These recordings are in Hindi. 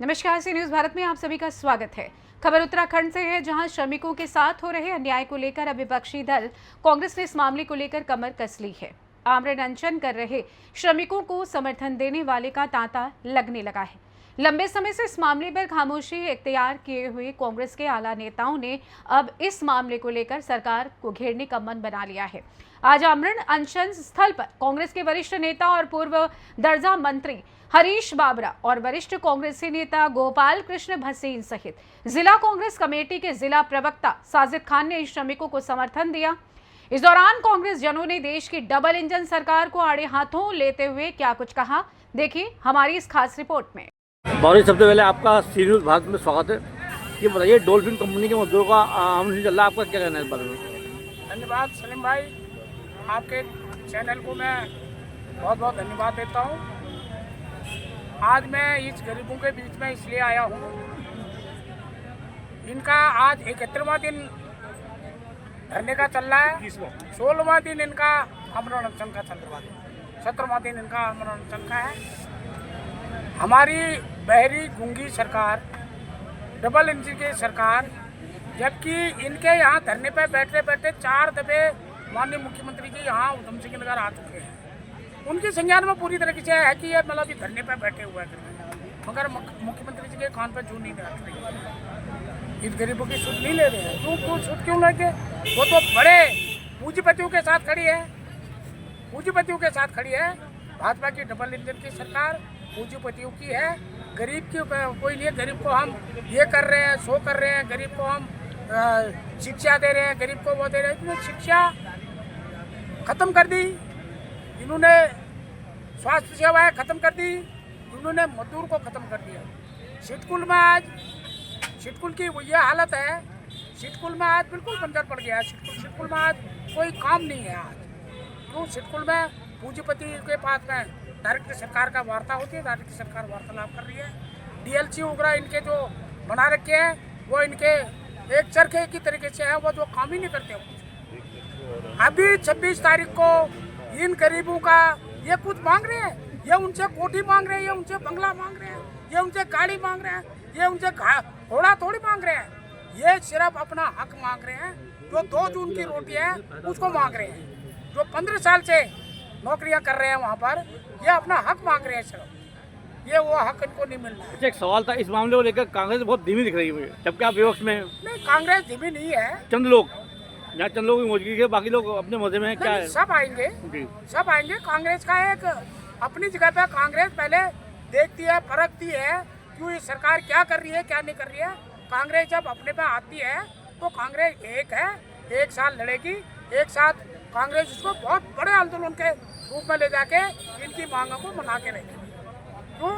नमस्कार, सी न्यूज़ भारत में आप सभी का स्वागत है। खबर उत्तराखंड से है, जहां श्रमिकों के साथ हो रहे अन्याय को लेकर अब विपक्षी दल कांग्रेस ने इस मामले को लेकर कमर कस ली है। आमरण अनशन कर रहे श्रमिकों को समर्थन देने वाले का तांता लगने लगा है। लंबे समय से इस मामले पर खामोशी इख्तियार किए हुए कांग्रेस के आला नेताओं ने अब इस मामले को लेकर सरकार को घेरने का मन बना लिया है। आज आमरण अनशन स्थल पर कांग्रेस के वरिष्ठ नेता और पूर्व दर्जा मंत्री हरीश बाबरा और वरिष्ठ कांग्रेसी नेता गोपाल कृष्ण भसीन सहित जिला कांग्रेस कमेटी के जिला प्रवक्ता साजिद खान ने श्रमिकों को समर्थन दिया। इस दौरान कांग्रेस जनों ने देश की डबल इंजन सरकार को आड़े हाथों लेते हुए क्या कुछ कहा, देखिए हमारी इस खास रिपोर्ट में। बहुत सबसे पहले आपका सी न्यूज़ भारत में स्वागत है। ये बताइए, डॉल्फिन कंपनी के मजदूरों का आंदोलन चल रहा है, आपका क्या कहना है इस बारे में? धन्यवाद सलीम भाई, आपके चैनल को मैं बहुत बहुत धन्यवाद देता हूँ। आज मैं इस गरीबों के बीच में इसलिए आया हूँ, इनका आज 71वां दिन धरने का चल रहा है, 16वां दिन इनका आमरण अनशन का चल रहा है, 17वां दिन इनका आमरण अनशन का है। हमारी बहरी गूंगी सरकार, डबल इंजन की सरकार, जबकि इनके यहाँ धरने पर बैठते बैठते 4 दफे माननीय मुख्यमंत्री जी यहाँ उधम सिंह नगर आ चुके हैं। उनके संज्ञान में पूरी तरीके से है कि ये मतलब धरने पर बैठे हुए हैं, मगर मुख्यमंत्री जी के कान पर जू नहीं रख रही है। इस गरीबों की सुध नहीं ले रहे हैं। क्यों सुध क्यों लेके? वो तो बड़े पूंजीपतियों के साथ खड़ी है, पूंजीपतियों के साथ खड़ी है। भाजपा की डबल इंजन की सरकार पूंजीपतियों की है, गरीब की कोई नहीं है। गरीब को हम ये कर रहे हैं, सो कर रहे हैं, गरीब को हम शिक्षा दे रहे हैं, गरीब को वो दे रहे हैं। इन्होंने शिक्षा खत्म कर दी, इन्होंने स्वास्थ्य सेवाएं खत्म कर दी, इन्होंने मजदूर को खत्म कर दिया। सिटकुल में आज सिटकुल की ये हालत है, सिटकुल में आज बिल्कुल बंजर पड़ गया है। सिटकुल में आज कोई काम नहीं है। आज क्यों? सिटकुल में पूंजीपति के पास में डायरेक्ट सरकार का वार्ता होती है, डायरेक्ट सरकार वार्तालाप कर रही है। डीएलसी वगैरह इनके जो बना रखे हैं वो इनके एक चरखे की तरीके से है, वो जो काम ही नहीं करते कुछ। अभी 26 तारीख को इन गरीबों का ये कुछ मांग रहे हैं, ये उनसे कोठी मांग रहे हैं, ये उनसे बंगला मांग रहे हैं, ये उनसे गाड़ी मांग रहे हैं, ये उनसे घोड़ा थोड़ी मांग रहे हैं। ये सिर्फ अपना हक मांग रहे हैं। जो 2 जून की रोटी है उसको मांग रहे हैं। जो 15 साल से नौकरियां कर रहे हैं वहाँ पर, ये अपना हक मांग रहे हैं सिर्फ। ये वो हक इनको नहीं मिल रहा है। एक सवाल था, इस मामले को लेकर कांग्रेस बहुत धीमी दिख रही है मुझे, जबकि आप विपक्ष में। नहीं, कांग्रेस धीमी नहीं है। चंद लोग, यहाँ चंद लोगों की मौजूदगी है, बाकी लोग अपने मजे में है। क्या है? सब आएंगे जी, सब आएंगे। कांग्रेस का एक अपनी जगह पे कांग्रेस पहले देखती है, परखती है कि ये सरकार क्या कर रही है, क्या नहीं कर रही है। कांग्रेस जब अपने पे आती है तो कांग्रेस एक है, एक साथ लड़ेगी, एक साथ कांग्रेस इसको बहुत बड़े आंदोलन के रूप में ले जाके इनकी मांगों को मना के रखेगी। तो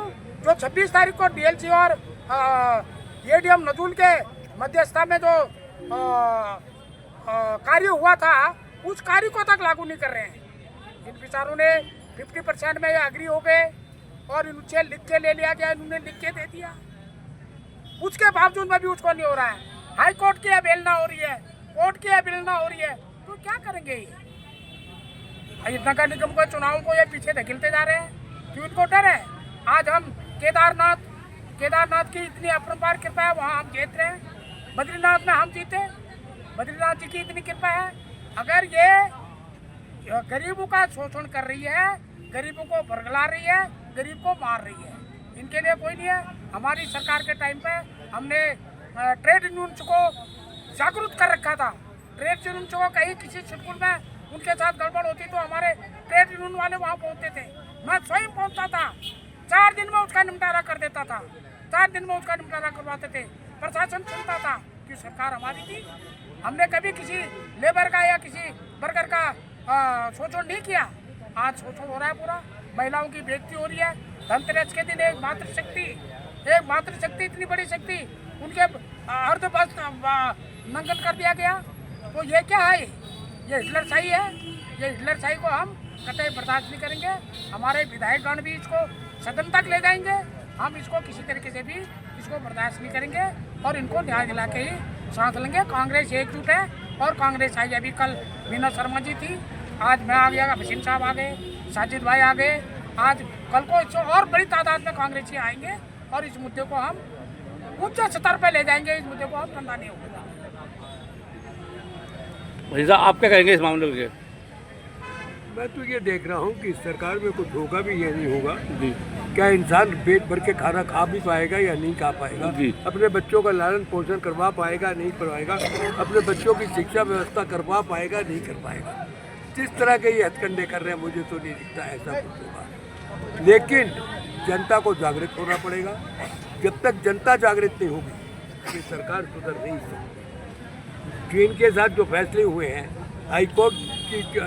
जो 26 तारीख को डीएलसी और एडीएम नजूल के मध्यस्थता में जो कार्य हुआ था, उस कार्य को तक लागू नहीं कर रहे हैं। इन बेचारों ने 50% में ये अग्री हो गए और इनसे लिख के ले लिया गया, इन्होंने लिख के दे दिया। उसके बावजूद में भी उसको नहीं हो रहा है। हाई कोर्ट की अवहेलना हो रही है, कोर्ट की अवहेलना हो रही है, तो क्या करेंगे ये? नगर निगम के चुनाव को ये पीछे धकेलते जा रहे हैं। क्यों? इनको डर है। आज हम केदारनाथ की इतनी अपरंपार कृपा है, वहाँ हम जीत रहे हैं। बद्रीनाथ में हम जीते, बद्रीनाथ जी की इतनी कृपा है। अगर ये गरीबों का शोषण कर रही है, गरीबों को बरगला रही है, गरीब को मार रही है, इनके लिए कोई नहीं है। हमारी सरकार के टाइम पे हमने ट्रेड यूनियंस को जागरूक कर रखा था। ट्रेड यूनियंस को कहीं किसी स्कूल में उनके साथ गड़बड़ होती तो हमारे ट्रेड यूनियन वाले वहाँ पहुँचते थे। मैं स्वयं पहुँचता था, 4 दिन में उसका निपटारा कर देता था, 4 दिन में उसका निपटारा करवाते थे। प्रशासन सुनता था कि सरकार हमारी थी। हमने कभी किसी लेबर का या किसी वर्कर का शोषण नहीं किया। आज शोषण हो रहा है पूरा। महिलाओं की बेइज्जती हो रही है। धनतेरस के दिन एक मातृशक्ति इतनी बड़ी शक्ति उनके अर्धवस्त्र नंगन कर दिया गया। तो ये क्या है? ये हिटलरशाही है। ये हिटलरशाही को हम कतई बर्दाश्त नहीं करेंगे। हमारे विधायकगण भी इसको सदन तक ले जाएंगे। हम इसको किसी तरीके से भी इसको बर्दाश्त नहीं करेंगे और इनको न्याय दिला के ही सांस लेंगे। कांग्रेस एकजुट है और कांग्रेस आई। अभी कल मीना शर्मा जी थी, आज मैं आ गया, भसीन साहब आ गए, साजिद भाई आ गए। आज कल को इससे और बड़ी तादाद में कांग्रेसी आएंगे और इस मुद्दे को हम उच्च स्तर पर ले जाएंगे। इस मुद्दे को हम ठंडा नहीं होगा। भाई साहब आप क्या कहेंगे इस मामले के? मैं तो ये देख रहा हूँ कि सरकार में कुछ होगा भी या नहीं होगा। जी क्या इंसान पेट भर के खाना खा भी पाएगा या नहीं खा पाएगा? जी। अपने बच्चों का लालन पोषण करवा पाएगा नहीं करवाएगा? अपने बच्चों की शिक्षा व्यवस्था करवा पाएगा नहीं कर पाएगा? जिस तरह के ये हथकंडे कर रहे हैं मुझे तो नहीं दिखता ऐसा कुछ होगा। लेकिन जनता को जागृत होना पड़ेगा। जब तक जनता जागृत नहीं होगी ये सरकार सुधर नहीं सकती। जो इनके साथ जो फैसले हुए हैं, हाईकोर्ट की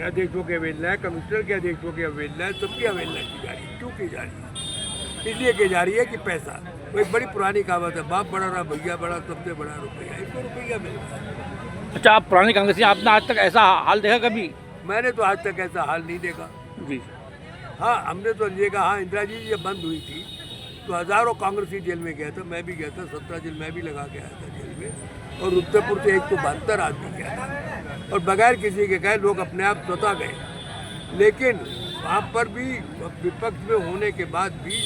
आदेशों की अवहेलना है, कमिश्नर के आदेशों की अवहेलना है, सबकी अवहेलना की जा रही है। क्यों की जा रही है? इसलिए की जा रही है कि पैसा, वो एक बड़ी पुरानी कहावत है, बाप बड़ा रहा भैया बड़ा, सबसे बड़ा रुपया। इनको रुपया मिलता है। अच्छा, आप पुरानी कांग्रेसी, आपने आज तक ऐसा हाल देखा कभी? मैंने तो आज तक ऐसा हाल नहीं देखा। जी हाँ, हमने तो देखा, हाँ इंदिरा जी जब बंद हुई थी तो हज़ारों कांग्रेसी जेल में गया था। मैं भी गया था, 17 जेल मैं भी लगा के आया था जेल में। और रुद्रपुर से 172 आदमी गया था और बगैर किसी के कहे लोग अपने आप स्वतः गए। लेकिन वहाँ पर भी विपक्ष में होने के बाद भी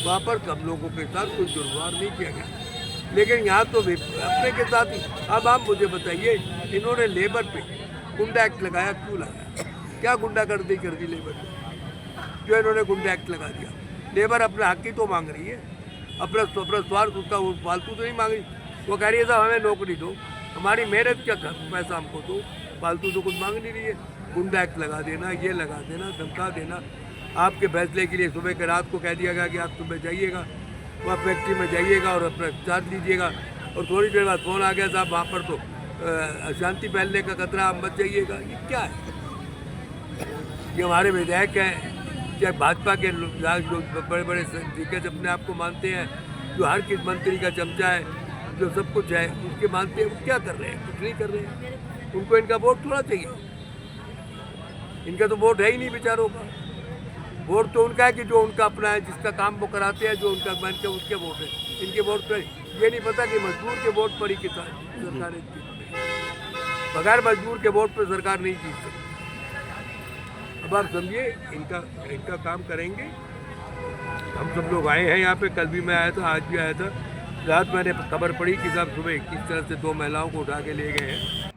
वहाँ पर सब लोगों के साथ कोई दुर्व्यवहार नहीं किया गया। लेकिन यहाँ तो अपने के साथ ही। अब आप मुझे बताइए, इन्होंने लेबर पे गुंडा एक्ट लगाया, क्यों लगाया? क्या गुंडागर्दी कर दी लेबर पे जो इन्होंने गुंडा एक्ट लगा दिया? लेबर अपने हक की तो मांग रही है, अपना स्वार्थ उसका वो फालतू तो नहीं मांग रही। वो कह रही है साहब हमें नौकरी दो, हमारी मेहनत क्या पैसा हमको दो, फालतू तो कुछ मांग नहीं रही है। गुंडा एक्ट लगा देना, ये लगा देना, धमका देना। आपके फैसले के लिए सुबह के रात को कह दिया गया कि आप सुबह जाइएगा, वहाँ फैक्ट्री में जाइएगा और अपना चार्ज लीजिएगा। और थोड़ी देर बाद फ़ोन आ गया साहब वहाँ पर तो अशांति फैलने का खतरा, आप मत जाइएगा। ये क्या है? ये हमारे विधायक हैं, चाहे भाजपा के लोग बड़े बड़े दिग्गज अपने आप को मानते हैं, जो हर किस मंत्री का चमचा है, जो सब कुछ है उसके मानते हैं, वो क्या कर रहे हैं? कुछ नहीं कर रहे हैं। उनको इनका वोट थोड़ा चाहिए। इनका तो वोट है ही नहीं बेचारों का। वोट तो उनका है कि जो उनका अपना है, जिसका काम वो कराते हैं, जो उनका मान के उसके वोट है। इनके वोट पर ये नहीं पता कि मजदूर के वोट पर ही सरकार बगैर मजदूर के वोट पर सरकार नहीं जीत सकती। अब आप समझिए, इनका काम करेंगे। हम सब लोग आए हैं यहाँ पे, कल भी मैं आया था, आज भी आया था। रात मैंने खबर पड़ी कि साहब सुबह किस तरह से 2 महिलाओं को उठा के ले गए हैं।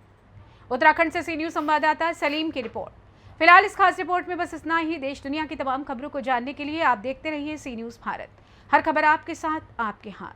उत्तराखंड से सी न्यूज़ संवाददाता सलीम की रिपोर्ट। फिलहाल इस खास रिपोर्ट में बस इतना ही। देश दुनिया की तमाम खबरों को जानने के लिए आप देखते रहिए सी न्यूज़ भारत। हर खबर आपके साथ, आपके हाथ।